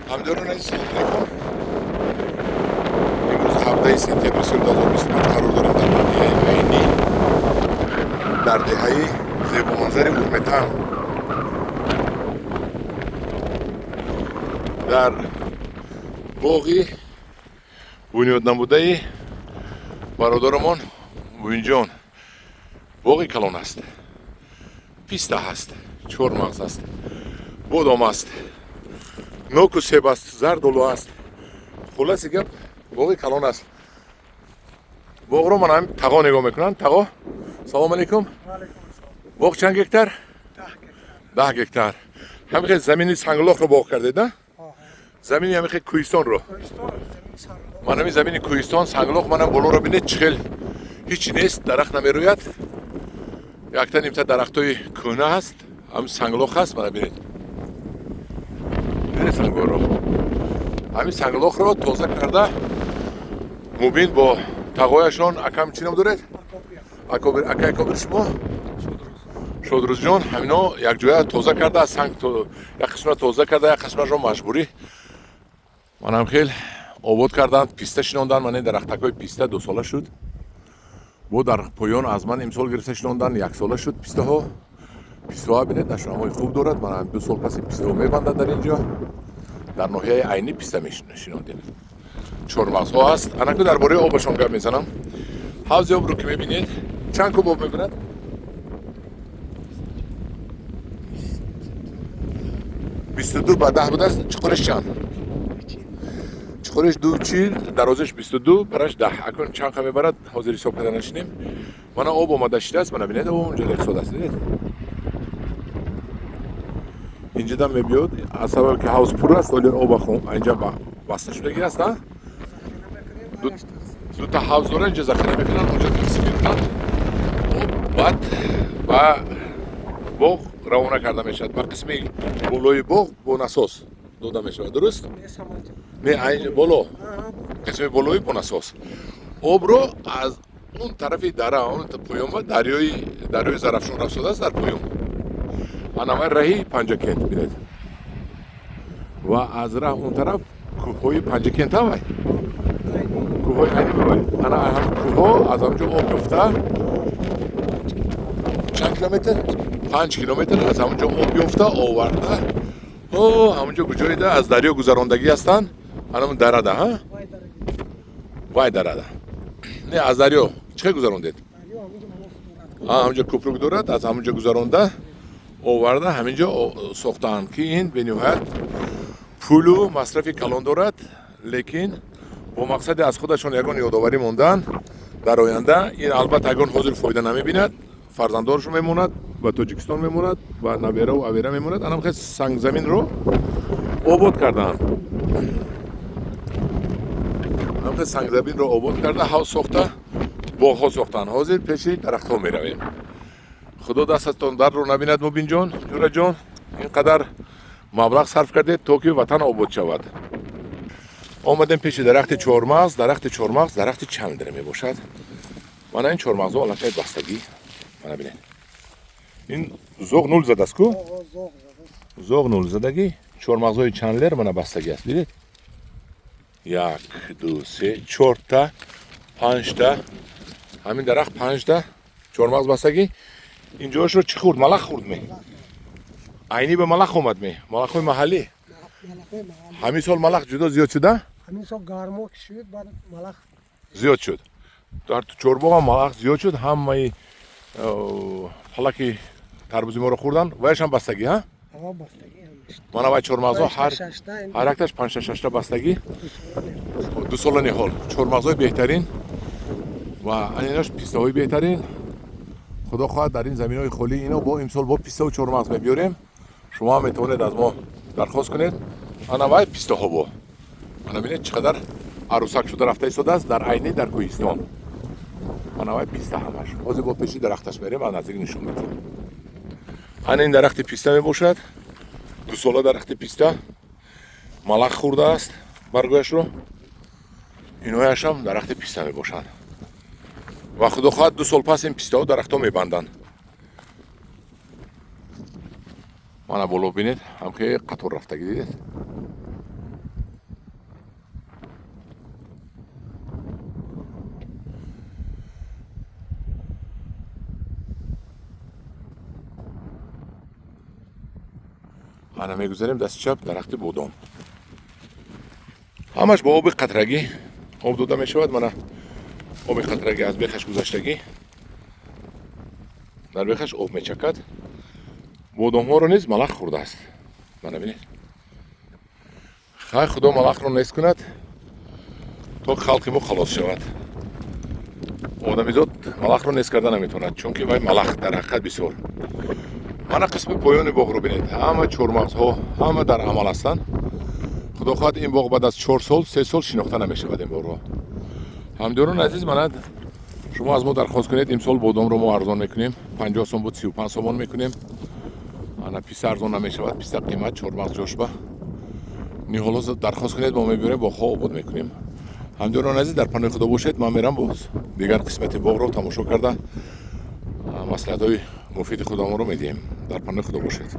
همدارون السلام علیکم. امروز 17 سپتامبر سال 2025 قرار دارم در منطقه عینی در دهه زیبا منظر اورمتن در باغی بنیاد نموده برادرمان موین جان. باغی کلان است، پیسته هست، چهارمغز است، بادام است، نوک و سیب است، زردالو است. خلاصه گپ باغی کلان است. باغ رو من هم تقا نگاه میکنم. تقا سلام علیکم. باغ چند گکتر؟ 10 گکتر. همین زمینی سنگلاخ رو باغ کردید نه؟ زمینی همین کوهستان رو. من همین زمینی کوهستان سنگلاخ منم بالا رو ببینید چخل هیچی نیست، درخت نمیروید. یک تا نیم تا درختای کهنه هست، هم سنگلاخ هست. من ببینید این سنگلاخ رو، همین سنگلاخ رو تازه کرده مبین با تقایشان. اکم چی نام دارید؟ اکابر شما شودروز جان. همینا یک جای تازه کرده از سنگ یک قسمت تازه کرده، یک قسمت رو مجبوری من هم خیلی آباد کردن، پیسته شنوندن. من این درختکای پیسته 2 ساله شد. با در پایان از من امسال گرفته شنوندن 1 ساله شد. پیسته ها بینید نشونامای خوب دارد. من هم 2 سال پس پیسته ها میبندد در اینجا در ناحیه عینی پیسته میشنوندیم. چهارمغز ها هست. انا که درباره آبشان گپ میزنم. حوض آب رو که میبینید چند کوب آب میبرد؟ 22 با 10 بوده است. چقدرش چند؟ چقدرش 2 چیل، درازش 22، برش 10. اکن چند کمی برد حاضر حساب کردن نشینیم. من آب آماده شده است. من ببینید آب اونجا اقصاد است. دیدید اینجا دم میبیاد از سبب که حوض پر است ولی آب خون اینجا بسته شده است. دو تا حوض داره اینجا ذخیره میکنن، اونجا تقسیم میکنن. بعد با باغ روانه کرده میشد. با قسمی بالای باغ با نساس داده میشود. درست؟ نه اینجا بالا قسم بالای با نساس آب رو از اون طرف دره اون پایان و دریای زرافشان رفته است. در پایان انامه رهی پنجکنت بینید و از راه اون طرف کوههای پنجکنت ها وای کوههای عینی بباید. انا هم کوه از همونجا آب گفته چند کیلومتر؟ 5 کیلومتر از همونجا آب بیفته آورده همونجا کجایی ده از دریا گذراندگی هستن. همون دره ده ها وای دره ده نه از دریا چه گذراندید؟ همونجا کوپرک دارد، از همونجا گذرانده آورده همینجا ساختن که این به نهایت پول و مصرف کلان دارد، لیکن با مقصد از خودشون یگان یادآوری موندن در آینده. این البته یگان حاضر فایده نمیبیند، فرزندانش میموند و تاجیکستان میموند و نویره و اویره میموند. انم خیلی سنگ زمین رو آباد کردن، هم خیلی سنگ زمین رو آباد کرده، حوض ساخته، باغ ها ساختن. حاضر پیش درخت ها میرویم. خدا دستتان در رو نبیند مبین جان، جورا جان. اینقدر مبلغ صرف کردید تا که وطن آباد شود. آمدیم پیش درخت چهارمغز. درخت چند دره می باشد. من این چهارمغز ها علکه بستگی من ببینید این زوغ نول زده است کو؟ زوغ نول زدگی. چهارمغز های چند لر من بستگی است. دیدید 1 2 3 4 تا 5 تا همین درخت 5 تا چهارمغز بستگی. اینجاش رو چی خورد؟ ملخ خورد می عینی به ملخ اومد می ملخ های محلی. همین سال ملخ جدا زیاد شده؟ همین سال گرما شد بعد ملخ زیاد شد. در چورباغ هم ملخ زیاد شد. همه حلقی تربوزی ما رو خوردن. وایش هم بستگی ها؟ بستگی من وای چهارمغز ها هر یکتاش 5 6 تا بستگی. 2 سال نهال چهارمغز های بهترین و ایناش پیسته های بهترین. خدا خواهد در این زمین های خالی اینو با امسال با پیسته و چهارمغز میبیاریم. شما هم میتونید از ما درخواست کنید. انا وای پیسته ها با انا ببینید چقدر عروسک شده رفته ایستاده است در عینی در کوهستان. انا وای پیسته همش حاضر با پیشی درختش میریم و نزدیک نشون میدیم. انا این درخت پیسته میباشد. 2 ساله درخت پیسته ملخ خورده است برگایش رو. اینهایش هم درخت پیسته میباشند و خدا خواهد 2 سال پس این پیسته ها درخت ها میبندن. من بالا بینید هم که قطار رفتگی دیدید ана мегузарем дасти чап дарахти бодом. ҳамаш бо оби қатрагӣ об дода мешавад. Мана оби қатрагӣ аз бехаш гузаштагӣ дар бехаш об мечакад. бодомҳоро низ малах хӯрдааст. Мана бинед. хай худо малахро нест кунад то халқи мо халос шавад. одамизод малахро нест карда наметавонад, чунки вай малах дар ҳақиқат бисёр. мана қисми поёни боғро бинед. ҳама чормағзҳо ҳама дар амал ҳастанд. худо хоҳад ин боғ баъд аз 4 сол 3 сол шинохта намешавад. ин боғро ҳамдиёрони азиз, мана шумо аз мо дархост кунед. имсол бодомро мо арзон мекунем. 50 сом буд 35 сомон мекунем. ана писта арзон намешавад. писта қимат чормағз ҷошба. ниҳоло дархост кунед, мо мебирем боғҳо обод мекунем. ҳамдиёрони азиз, дар паноҳи худо бошед. ман мерам боз дигар қисмати боғро тамошо карда маслиҳатҳои муфиди худомонро медиҳем. дар паноҳи худо бошед.